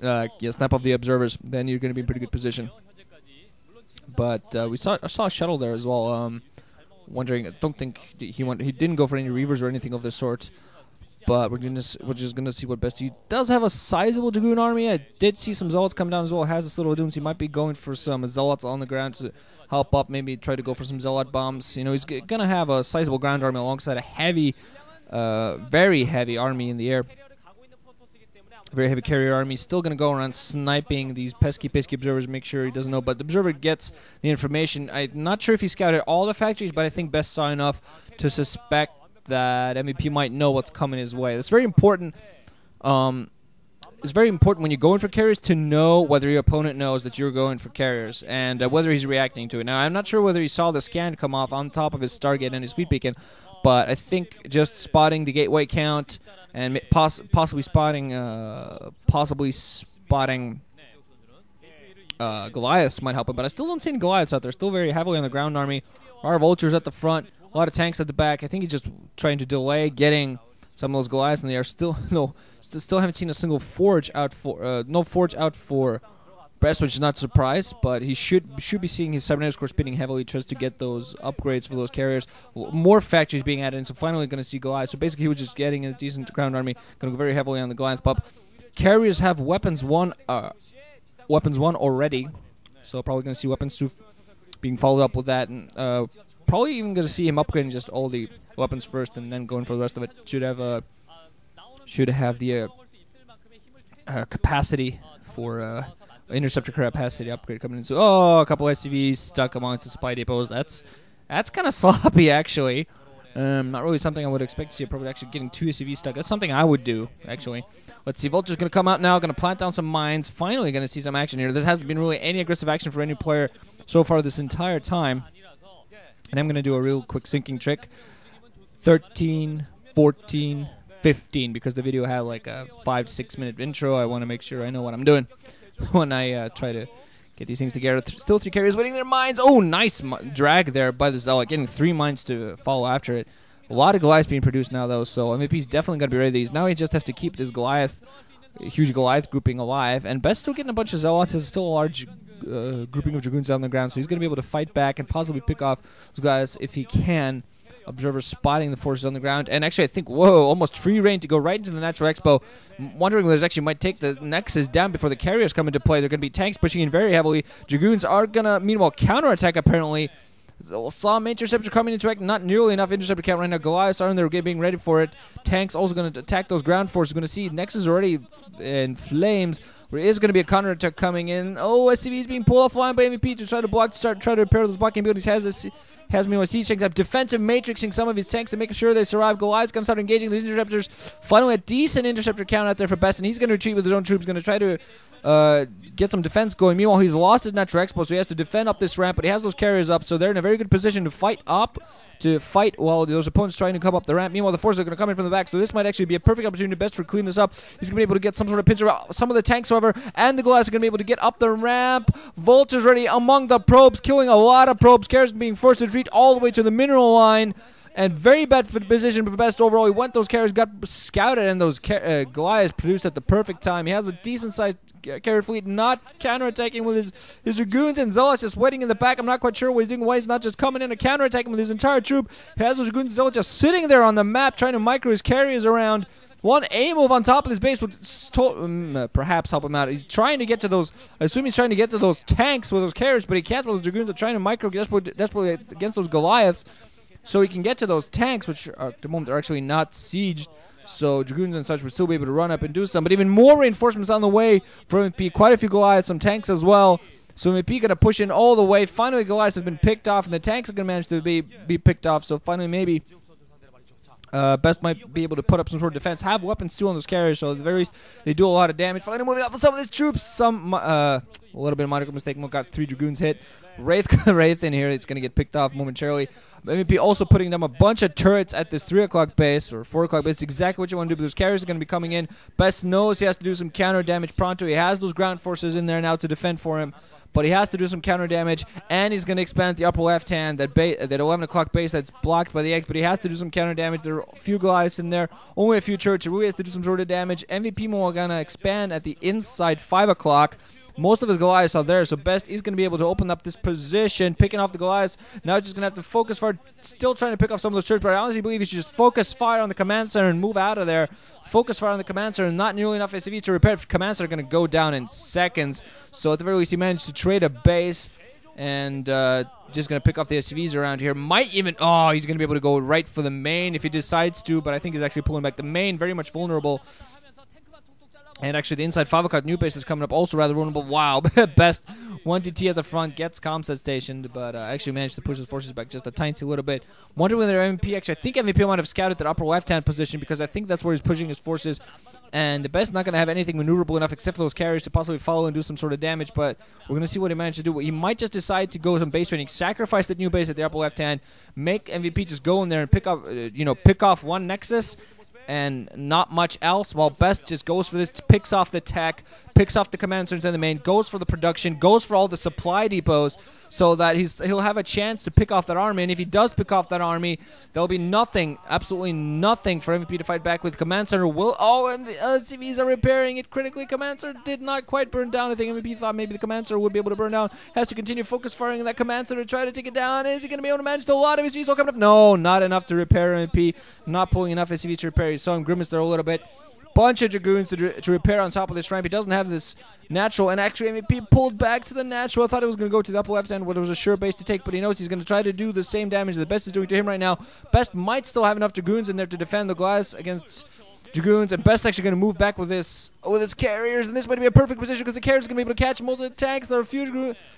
snap off the observers, then you're going to be in pretty good position. But I saw a shuttle there as well. Wondering, I don't think he didn't go for any reavers or anything of the sort. But we're just gonna see what BeSt. He does have a sizable Dragoon army. I did see some Zealots come down as well. Has this little Dooms. He might be going for some Zealots on the ground to help up. Maybe try to go for some Zealot bombs. You know, he's gonna have a sizable ground army alongside a heavy, very heavy army in the air. Very heavy carrier army. Still gonna go around sniping these pesky observers. Make sure he doesn't know. But the observer gets the information. I'm not sure if he scouted all the factories, but I think BeSt saw enough to suspect that MVP might know what's coming his way. That's very important. It's very important when you're going for carriers to know whether your opponent knows that you're going for carriers and whether he's reacting to it. Now, I'm not sure whether he saw the scan come off on top of his Stargate and his fleet beacon, but I think just spotting the gateway count and possibly spotting Goliaths might help him. But I still don't see any Goliaths out there. Still very heavily on the ground army. Our vultures at the front. A lot of tanks at the back. I think he's just trying to delay getting some of those Goliaths in the air. Still haven't seen a single forge out for no forge out for BeSt, which is not a surprise. But he should be seeing his cybernetics core spinning heavily just to get those upgrades for those carriers. More factories being added in, so finally going to see Goliaths. So basically, he was just getting a decent ground army. Going to go very heavily on the Goliath pop. Carriers have weapons one already, so probably going to see weapons two being followed up with that, and probably even going to see him upgrading just all the weapons first and then going for the rest of it. Should have the capacity for interceptor capacity upgrade coming in. So, a couple SCVs stuck amongst the supply depots. That's kind of sloppy, actually. Not really something I would expect to see. Probably actually getting 2 SCVs stuck. That's something I would do, actually. Let's see. Vulture's going to come out now. Going to plant down some mines. Finally going to see some action here. There hasn't been really any aggressive action for any player so far this entire time. And I'm going to do a real quick syncing trick. 13, 14, 15. Because the video had like a 5 to 6 minute intro. I want to make sure I know what I'm doing when I try to get these things together. Still 3 carriers waiting their mines. Oh, nice drag there by the Zealot. Getting 3 mines to follow after it. A lot of Goliaths being produced now, though. So MVP's definitely going to be ready to these. Now he just has to keep this huge Goliath grouping alive. And BeSt still getting a bunch of Zealots. There's still a large grouping of Dragoons on the ground. So he's going to be able to fight back and possibly pick off those guys if he can. Observers spotting the forces on the ground. And actually, I think, whoa, almost free reign to go right into the Natural Expo. Wondering whether this actually might take the Nexus down before the carriers come into play. They're going to be tanks pushing in very heavily. Dragoons are going to, meanwhile, counterattack apparently. Some interceptor coming into act. Not nearly enough interceptor count right now. Goliaths are in there being ready for it. Tanks also going to attack those ground forces. We're going to see Nexus already in flames. There is going to be a counterattack coming in. Oh, SCV is being pulled offline by MVP to try to try to repair those blocking abilities. Has me on siege tanks up, defensive matrixing some of his tanks to make sure they survive. Goliath's going to start engaging these interceptors. Finally, a decent interceptor count out there for BeSt, and he's going to retreat with his own troops. Going to try to get some defense going. Meanwhile, he's lost his Natural Expo, so he has to defend up this ramp, but he has those carriers up, so they're in a very good position to fight while those opponents trying to come up the ramp. Meanwhile, the forces are going to come in from the back, so this might actually be a perfect opportunity BeSt for clean this up. He's going to be able to get some sort of pinch around some of the tanks, however, and the Goliaths are going to be able to get up the ramp. Vulture's ready among the probes, killing a lot of probes. Carriers being forced to retreat all the way to the mineral line. And very bad position for BeSt overall. He went those carriers, got scouted, and those Goliaths produced at the perfect time. He has a decent-sized carrier fleet, not counterattacking with his Dragoons, and Zealots just waiting in the back. I'm not quite sure what he's doing, why he's not just coming in and counterattacking with his entire troop. He has those Dragoons and Zealots just sitting there on the map, trying to micro his carriers around. One A move on top of this base would perhaps help him out. He's trying to get to those, I assume he's trying to get to those tanks with those carriers, but he can't while those Dragoons are trying to micro desperately against those Goliaths. So he can get to those tanks, which at the moment are actually not sieged. So Dragoons and such would still be able to run up and do some. But even more reinforcements on the way for MP. Quite a few Goliaths, some tanks as well. So MP going to push in all the way. Finally, Goliaths have been picked off, and the tanks are going to manage to be picked off. So finally, maybe BeSt might be able to put up some sort of defense. Have weapons too on those carriers, so at the very least, they do a lot of damage. Finally, moving up on some of these troops. A little bit of moniker mistake. Got 3 Dragoons hit. Wraith in here. It's going to get picked off momentarily. MVP also putting them a bunch of turrets at this 3 o'clock base or 4 o'clock base. It's exactly what you want to do, but those carriers are going to be coming in. BeSt knows he has to do some counter damage pronto. He has those ground forces in there now to defend for him. but he has to do some counter damage, and he's going to expand the upper left hand, that 11 o'clock base that's blocked by the eggs, but he has to do some counter damage. There are a few Goliaths in there, only a few Church. He really has to do some sort of damage. MVP Mo are going to expand at the inside 5 o'clock. Most of his Goliaths are there, so BeSt is going to be able to open up this position, picking off the Goliaths. Now he's just going to have to focus fire, still trying to pick off some of those Church, but I honestly believe he should just focus fire on the command center and move out of there. Focus fire on the command center, and not nearly enough SCVs to repair. Command center are going to go down in seconds, so at the very least he managed to trade a base, and just going to pick off the SCVs around here. Might even, oh, he's going to be able to go right for the main if he decides to, but I think he's actually pulling back the main, very much vulnerable. And actually, the inside 5 o'clock new base is coming up, also rather vulnerable. Wow, BeSt 1TT at the front, gets Comset stationed, but actually managed to push his forces back just a tiny little bit. Wonder whether MVP, actually, I think MVP might have scouted that upper left-hand position, because I think that's where he's pushing his forces. And BeSt not going to have anything maneuverable enough except for those carriers to possibly follow and do some sort of damage, but we're going to see what he managed to do. He might just decide to go some base training, sacrifice that new base at the upper left-hand, make MVP just go in there and pick up, pick off one Nexus, and not much else, while BeSt just goes for this, picks off the tech, picks off the command centers in the main, goes for the production, goes for all the supply depots, so that he'll have a chance to pick off that army. And if he does pick off that army, there'll be nothing, absolutely nothing for MVP to fight back with. Command center will, oh, and the CVs are repairing it critically. Command center did not quite burn down. I think MVP thought maybe the command center would be able to burn down. Has to continue focus firing on that command center to try to take it down. Is he going to be able to manage? A lot of his SCVs all coming up? No, not enough to repair MVP. Not pulling enough SCVs to repair. He saw him grimace there a little bit. Bunch of Dragoons to repair on top of this ramp. He doesn't have this natural, and actually MVP pulled back to the natural. I thought it was going to go to the upper left end where there was a sure base to take, but he knows he's going to try to do the same damage that BeSt is doing to him right now. BeSt might still have enough Dragoons in there to defend the Goliaths against Dragoons, and BeSt's actually going to move back with his carriers, and this might be a perfect position because the carriers are going to be able to catch multiple tanks. There are a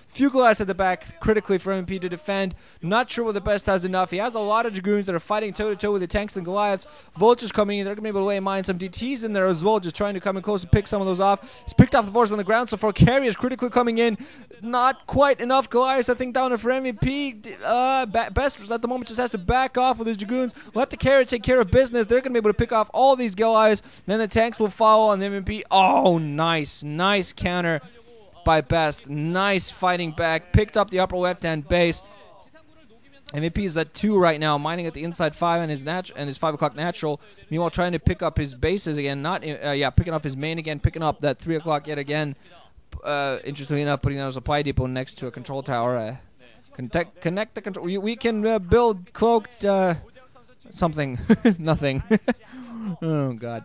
few Goliaths at the back critically for MP to defend. Not sure whether BeSt has enough. He has a lot of Dragoons that are fighting toe-to-toe with the tanks and Goliaths. Vultures coming in. They're going to be able to lay mine. Some DTs in there as well, just trying to come in close and pick some of those off. He's picked off the force on the ground so far. Carriers critically coming in. Not quite enough Goliaths, I think, down there for MVP. BeSt at the moment just has to back off with his Dragoons. Let the carriers take care of business. They're going to be able to pick off all these Goliaths. Then the tanks will follow on the MVP. Oh, nice. Nice counter by BeSt. Nice fighting back. Picked up the upper left-hand base. MVP is at 2 right now, mining at the inside 5 and his 5 o'clock natural. Meanwhile, trying to pick up his bases again. Picking up his main again. Picking up that 3 o'clock yet again. Interestingly enough, putting down a supply depot next to a control tower. Connect the control. We can build cloaked something. Nothing. Oh, God.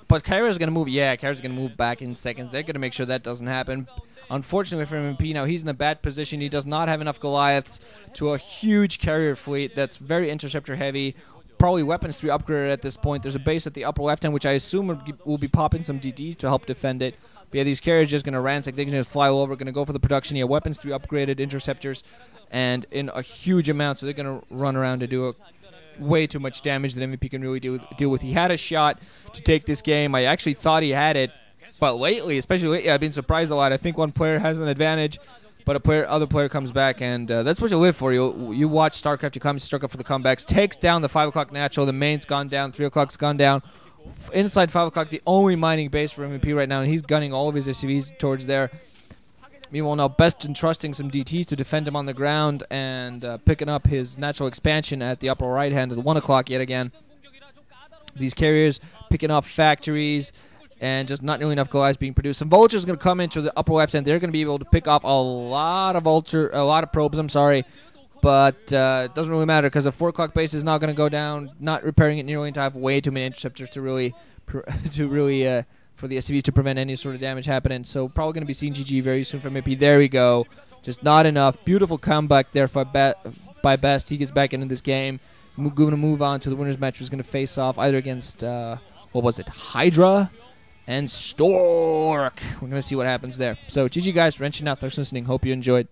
But Kyra's going to move. Yeah, Kyra's going to move back in seconds. They're going to make sure that doesn't happen. Unfortunately for MP now, he's in a bad position. He does not have enough Goliaths to a huge carrier fleet that's very interceptor heavy. Probably weapons 3 upgraded at this point. There's a base at the upper left hand, which I assume will be popping some DDs to help defend it. But yeah, these carriers just going to ransack. They're going to fly all over. Going to go for the production. Yeah, weapons 3 upgraded, interceptors, and in a huge amount. So they're going to run around to do way too much damage that MVP can really deal with. He had a shot to take this game. I actually thought he had it, but lately, especially lately, I've been surprised a lot. I think one player has an advantage, but other player comes back, and that's what you live for. You watch StarCraft, you come struck up for the comebacks, takes down the 5 o'clock natural, the main's gone down, 3 o'clock's gone down. Inside 5 o'clock, the only mining base for MVP right now, and he's gunning all of his SCVs towards there. Meanwhile, now BeSt entrusting some DTs to defend him on the ground and picking up his natural expansion at the upper right hand at 1 o'clock yet again. These carriers picking up factories and just not nearly enough Goliaths being produced. Some vultures are going to come into the upper left hand. They're going to be able to pick up a lot of probes. I'm sorry, but it doesn't really matter because the 4 o'clock base is not going to go down. Not repairing it nearly in time. Way too many interceptors to really for the SCVs to prevent any sort of damage happening. So probably going to be seeing GG very soon from MP. There we go. Just not enough. Beautiful comeback there by BeSt. He gets back into this game. We're going to move on to the winner's match. Who's going to face off either against, Hydra and Stork. We're going to see what happens there. So GG guys for wrenching out. Thanks for listening. Hope you enjoyed.